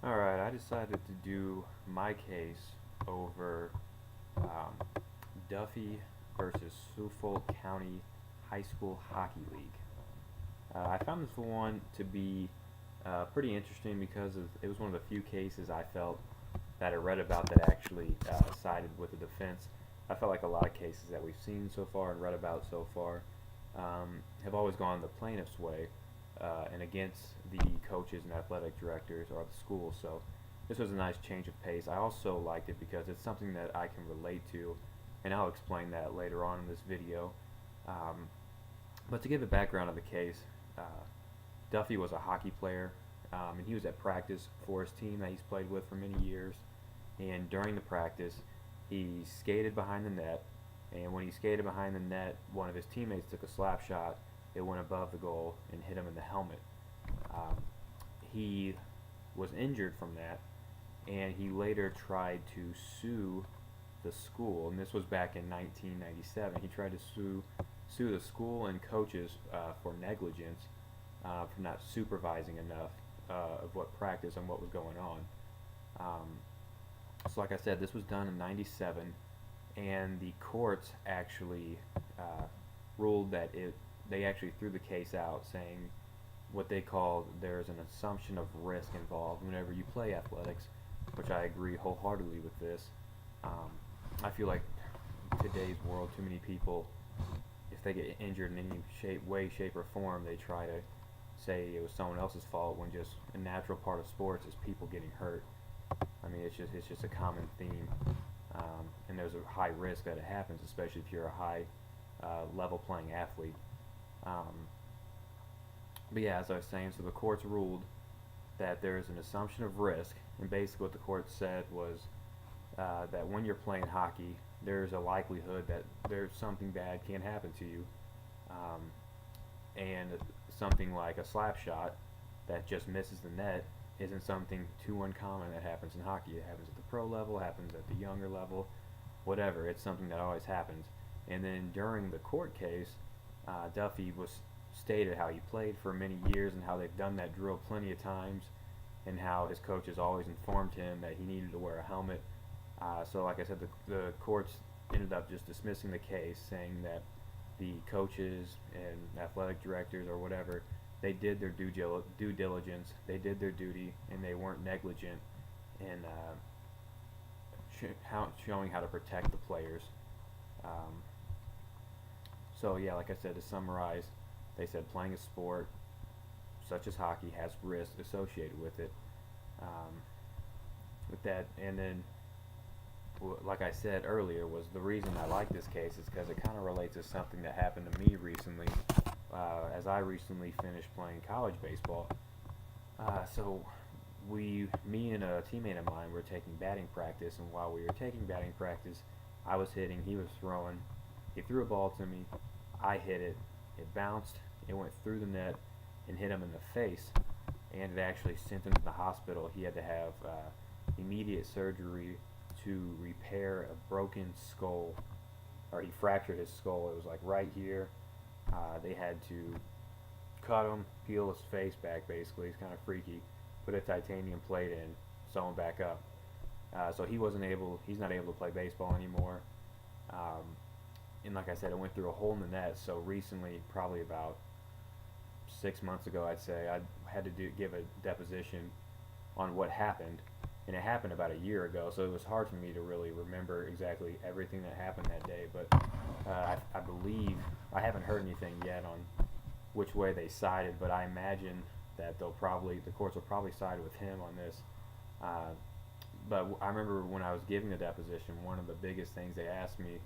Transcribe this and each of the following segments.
Alright, I decided to do my case over um, Duffy versus Suffolk County High School Hockey League. I found this one to be pretty interesting because it was one of the few cases I felt that I read about that actually sided with the defense. I felt like a lot of cases that we've seen so far and read about so far have always gone the plaintiff's way and against the coaches and athletic directors or the school. So this was a nice change of pace. I also liked it because it's something that I can relate to, and I'll explain that later on in this video. Um, but to give a background of the case, uh, Duffy was a hockey player, and he was at practice for his team that he's played with for many years. And during the practice, he skated behind the net, and when he skated behind the net, one of his teammates took a slap shot. It went above the goal and hit him in the helmet. Um, he was injured from that, and he later tried to sue the school, and this was back in 1997. He tried to sue the school and coaches for negligence, for not supervising enough of what practice and what was going on. Um, so, like I said, this was done in '97, and the courts actually uh, ruled that they actually threw the case out, saying what they called there's an assumption of risk involved whenever you play athletics, which I agree wholeheartedly with this. Um, I feel like today's world, too many people, if they get injured in any way, shape, or form, they try to say it was someone else's fault when just a natural part of sports is people getting hurt. I mean, it's just a common theme, and there's a high risk that it happens, especially if you're a high level playing athlete. Um, but yeah, as I was saying, so the courts ruled that there's an assumption of risk, and basically what the court said was that when you're playing hockey, there's a likelihood that there's something bad can happen to you, um, and something like a slap shot that just misses the net isn't something too uncommon that happens in hockey. It happens at the pro level, happens at the younger level, whatever. It's something that always happens. And then during the court case, Duffy was stated how he played for many years and how they've done that drill plenty of times, and how his coaches always informed him that he needed to wear a helmet. So, like I said, the courts ended up just dismissing the case, saying that the coaches and athletic directors or whatever, they did their due diligence, they did their duty, and they weren't negligent in showing how to protect the players. Um, so yeah, like I said, to summarize, they said playing a sport such as hockey has risks associated with it. Um, with that, and then like I said earlier, was the reason I like this case is because it kind of relates to something that happened to me recently, as I recently finished playing college baseball. So me and a teammate of mine were taking batting practice, and while we were taking batting practice, I was hitting, he was throwing. He threw a ball to me, I hit it, it bounced, it went through the net, and hit him in the face, and it actually sent him to the hospital. He had to have immediate surgery to repair a broken skull, or he fractured his skull. It was like right here. They had to cut him, peel his face back. Basically, it's kind of freaky. Put a titanium plate in, sew him back up. So he wasn't able. He's not able to play baseball anymore. Um, and like I said, it went through a hole in the net. So recently, probably about 6 months ago, I'd say I had to give a deposition on what happened, and it happened about a year ago, so it was hard for me to really remember exactly everything that happened that day. But I believe I haven't heard anything yet on which way they sided, but I imagine that the courts will probably side with him on this. Uh, but I remember when I was giving the deposition, one of the biggest things they asked me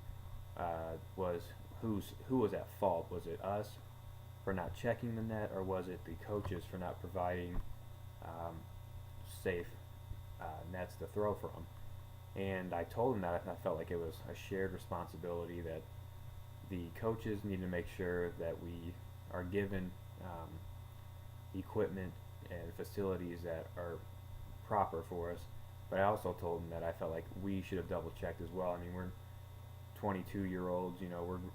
was who was at fault. Was it us for not checking the net, or was it the coaches for not providing um, safe nets to throw from? And I told them that I felt like it was a shared responsibility, that the coaches need to make sure that we are given equipment and facilities that are proper for us. But I also told them that I felt like we should have double checked as well. I mean, we're 22-year-olds,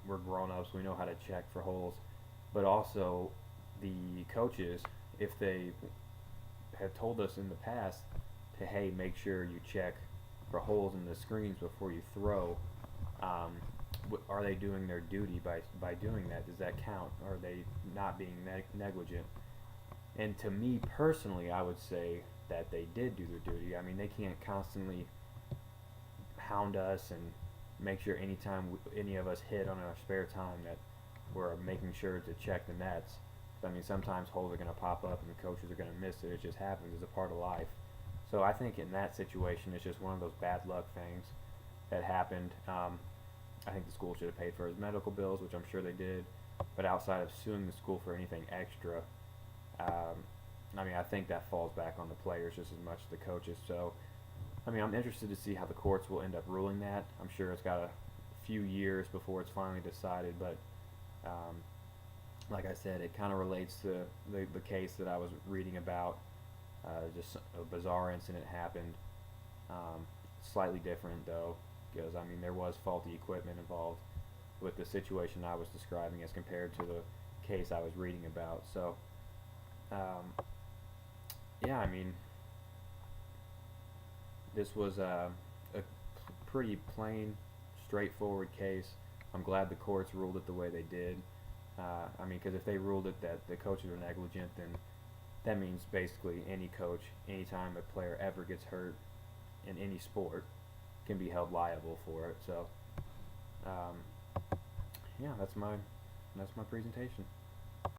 we're grown ups, we know how to check for holes. But also, the coaches, if they had told us in the past to, hey, make sure you check for holes in the screens before you throw. Are they doing their duty by doing that? Does that count? Are they not being negligent? And to me personally, I would say that they did do their duty. I mean, they can't constantly hound us and make sure anytime any of us hit on our spare time that we're making sure to check the nets. I mean, sometimes holes are going to pop up and the coaches are going to miss it. It just happens. It's a part of life. So I think in that situation, it's just one of those bad luck things that happened. I think the school should have paid for his medical bills, which I'm sure they did. But outside of suing the school for anything extra, I mean, I think that falls back on the players just as much as the coaches. So, I mean, I'm interested to see how the courts will end up ruling that. I'm sure it's got a few years before it's finally decided, but like I said, it kind of relates to the case that I was reading about. Just a bizarre incident happened. Slightly different, though, because, I mean, there was faulty equipment involved with the situation I was describing as compared to the case I was reading about. So, yeah, I mean, this was a pretty plain, straightforward case. I'm glad the courts ruled it the way they did. I mean, because if they ruled it that the coaches are negligent, then that means basically any coach, anytime a player ever gets hurt in any sport, can be held liable for it. So, yeah, that's my presentation.